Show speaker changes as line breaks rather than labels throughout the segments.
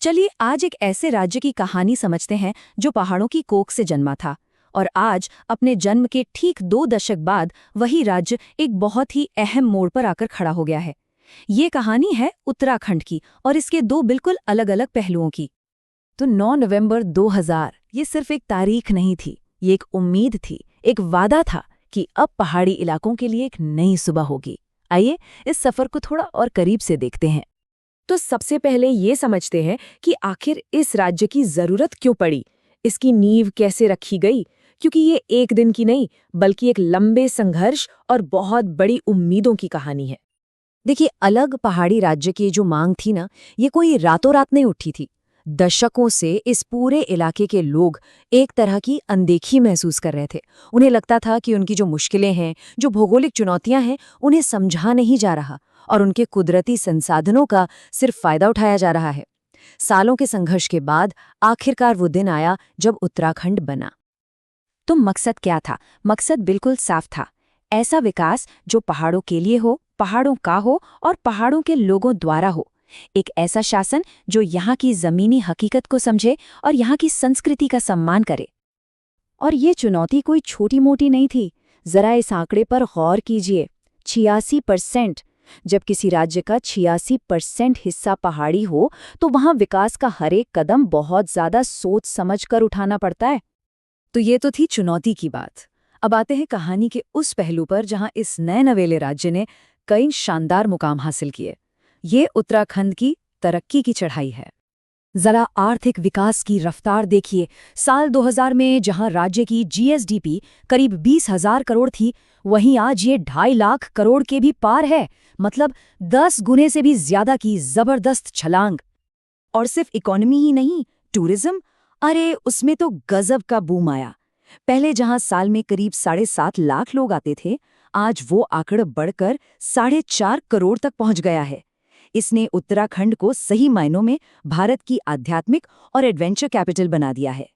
चलिए आज एक ऐसे राज्य की कहानी समझते हैं जो पहाड़ों की कोख से जन्मा था और आज अपने जन्म के ठीक 2 दशक बाद वही राज्य एक बहुत ही अहम मोड़ पर आकर खड़ा हो गया है। ये कहानी है उत्तराखंड की और इसके 2 बिल्कुल अलग-अलग पहलुओं की। तो 9 नवंबर 2000 ये सिर्फ एक तारीख नहीं थी, ये एक उम्मीद थी, एक वादा था कि अब पहाड़ी इलाकों के लिए एक नई सुबह होगी। आइए इस सफर को थोड़ा और करीब से देखते हैं। तो सबसे पहले ये समझते हैं कि आखिर इस राज्य की जरूरत क्यों पड़ी, इसकी नींव कैसे रखी गई, क्योंकि ये एक दिन की नहीं बल्कि एक लंबे संघर्ष और बहुत बड़ी उम्मीदों की कहानी है। देखिए, अलग पहाड़ी राज्य की जो मांग थी ना, ये कोई रातों रात नहीं उठी थी। दशकों से इस पूरे इलाके के लोग एक तरह की अनदेखी महसूस कर रहे थे। उन्हें लगता था कि उनकी जो मुश्किलें हैं, जो भौगोलिक चुनौतियां हैं, उन्हें समझा नहीं जा रहा और उनके कुदरती संसाधनों का सिर्फ फायदा उठाया जा रहा है। सालों के संघर्ष के बाद आखिरकार वो दिन आया जब उत्तराखंड बना। तो मकसद क्या था? मकसद बिल्कुल साफ था। ऐसा विकास जो पहाड़ों के लिए हो, पहाड़ों का हो और पहाड़ों के लोगों द्वारा हो। एक ऐसा शासन जो यहाँ की जमीनी हकीकत को समझे और यहाँ की संस्कृति का सम्मान करे। और ये चुनौती कोई छोटी मोटी नहीं थी। जरा इस आंकड़े पर गौर कीजिए, 86%। जब किसी राज्य का 86% हिस्सा पहाड़ी हो तो वहाँ विकास का हर एक कदम बहुत ज्यादा सोच समझ कर उठाना पड़ता है। तो ये तो थी चुनौती की बात। अब आते हैं कहानी के उस पहलू पर जहाँ इस नए नवेले राज्य ने कई शानदार मुकाम हासिल किए। ये उत्तराखंड की तरक्की की चढ़ाई है। जरा आर्थिक विकास की रफ्तार देखिए। साल 2000 में जहां राज्य की जीएसडीपी करीब 20,000 करोड़ थी, वहीं आज ये 2.5 लाख करोड़ के भी पार है। मतलब 10 गुने से भी ज्यादा की जबरदस्त छलांग। और सिर्फ इकोनॉमी ही नहीं, टूरिज्म, अरे उसमें तो गजब का बूम आया। पहले जहां साल में करीब 7.5 लाख लोग आते थे, आज वो आंकड़ा बढ़कर 4.5 करोड़ तक पहुंच गया है। इसने उत्तराखंड को सही मायनों में भारत की आध्यात्मिक और एडवेंचर कैपिटल बना दिया है।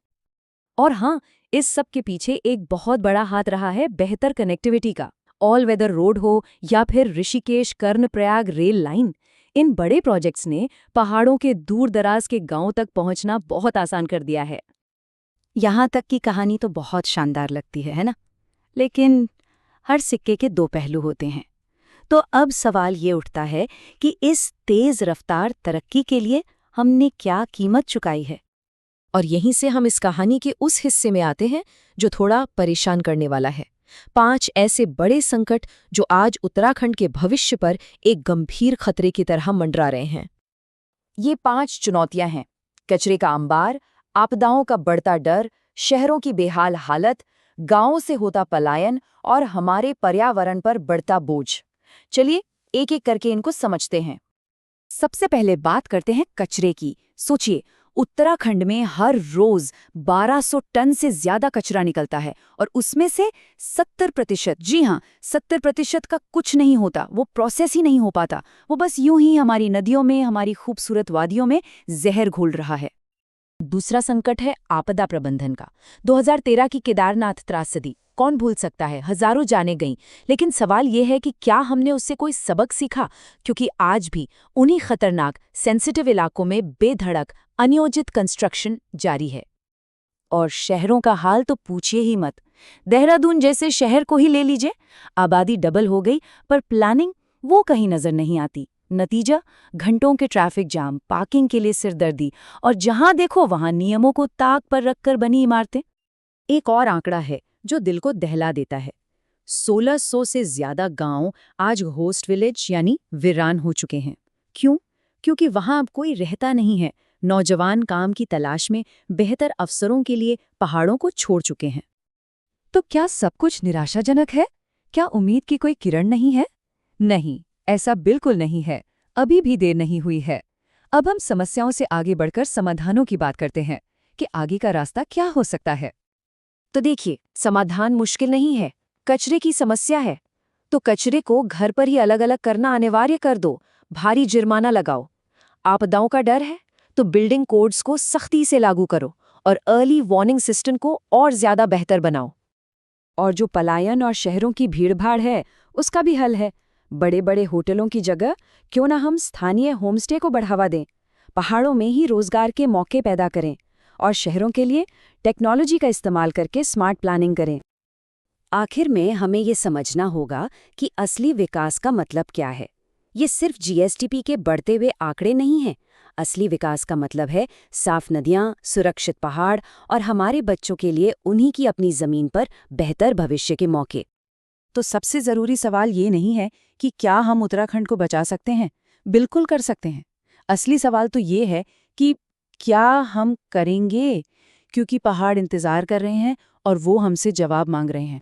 और हाँ, इस सब के पीछे एक बहुत बड़ा हाथ रहा है बेहतर कनेक्टिविटी का। ऑल वेदर रोड हो या फिर ऋषिकेश कर्णप्रयाग रेल लाइन, इन बड़े प्रोजेक्ट्स ने पहाड़ों के दूर दराज के गांवों तक पहुंचना बहुत आसान कर दिया है। यहाँ तक की कहानी तो बहुत शानदार लगती है ना? लेकिन हर सिक्के के 2 पहलू होते हैं। तो अब सवाल ये उठता है कि इस तेज रफ्तार तरक्की के लिए हमने क्या कीमत चुकाई है? और यहीं से हम इस कहानी के उस हिस्से में आते हैं जो थोड़ा परेशान करने वाला है। 5 ऐसे बड़े संकट जो आज उत्तराखंड के भविष्य पर एक गंभीर खतरे की तरह मंडरा रहे हैं। ये 5 चुनौतियां हैं: कचरे का अंबार, आपदाओं का बढ़ता डर, शहरों की बेहाल हालत, गांवों से होता पलायन और हमारे पर्यावरण पर बढ़ता बोझ। चलिए एक एक करके इनको समझते हैं। सबसे पहले बात करते हैं कचरे की। सोचिए, उत्तराखंड में हर रोज 1200 टन से ज्यादा कचरा निकलता है और उसमें से 70%, जी हाँ 70% का कुछ नहीं होता, वो प्रोसेस ही नहीं हो पाता। वो बस यूं ही हमारी नदियों में, हमारी खूबसूरत वादियों में जहर घोल रहा है। दूसरा संकट है आपदा प्रबंधन का। 2013 की केदारनाथ त्रासदी कौन भूल सकता है, हजारों जानें गईं। लेकिन सवाल यह है कि क्या हमने उससे कोई सबक सीखा? क्योंकि आज भी उन्हीं खतरनाक सेंसिटिव इलाकों में बेधड़क अनियोजित कंस्ट्रक्शन जारी है। और शहरों का हाल तो पूछिए ही मत। देहरादून जैसे शहर को ही ले लीजिए, आबादी डबल हो गई पर प्लानिंग वो कहीं नजर नहीं आती। नतीजा, घंटों के ट्रैफिक जाम, पार्किंग के लिए सिरदर्दी और जहां देखो वहां नियमों को ताक पर रखकर बनी इमारतें। एक और आंकड़ा है जो दिल को दहला देता है। 1600 से ज्यादा गांव आज होस्ट विलेज यानी वीरान हो चुके हैं। क्यों? क्योंकि वहां अब कोई रहता नहीं है। नौजवान काम की तलाश में बेहतर अवसरों के लिए पहाड़ों को छोड़ चुके हैं। तो क्या सब कुछ निराशाजनक है? क्या उम्मीद की कोई किरण नहीं है? नहीं, ऐसा बिल्कुल नहीं है। अभी भी देर नहीं हुई है। अब हम समस्याओं से आगे बढ़कर समाधानों की बात करते हैं कि आगे का रास्ता क्या हो सकता है। तो देखिए, समाधान मुश्किल नहीं है। कचरे की समस्या है तो कचरे को घर पर ही अलग अलग करना अनिवार्य कर दो, भारी जुर्माना लगाओ। आपदाओं का डर है तो बिल्डिंग कोड्स को सख्ती से लागू करो और अर्ली वार्निंग सिस्टम को और ज्यादा बेहतर बनाओ। और जो पलायन और शहरों की भीड़भाड़ है, उसका भी हल है। बड़े बड़े होटलों की जगह क्यों ना हम स्थानीय होमस्टे को बढ़ावा दें। पहाड़ों में ही रोजगार के मौके पैदा करें और शहरों के लिए टेक्नोलॉजी का इस्तेमाल करके स्मार्ट प्लानिंग करें। आखिर में हमें ये समझना होगा कि असली विकास का मतलब क्या है। ये सिर्फ जीएसडीपी के बढ़ते हुए आंकड़े नहीं हैं। असली विकास का मतलब है साफ नदियां, सुरक्षित पहाड़ और हमारे बच्चों के लिए उन्हीं की अपनी जमीन पर बेहतर भविष्य के मौके।
तो सबसे जरूरी सवाल ये नहीं है कि क्या हम उत्तराखंड को बचा सकते हैं। बिल्कुल कर सकते हैं। असली सवाल तो ये है कि क्या हम करेंगे, क्योंकि पहाड़ इंतजार कर रहे हैं और वो हमसे जवाब मांग रहे हैं।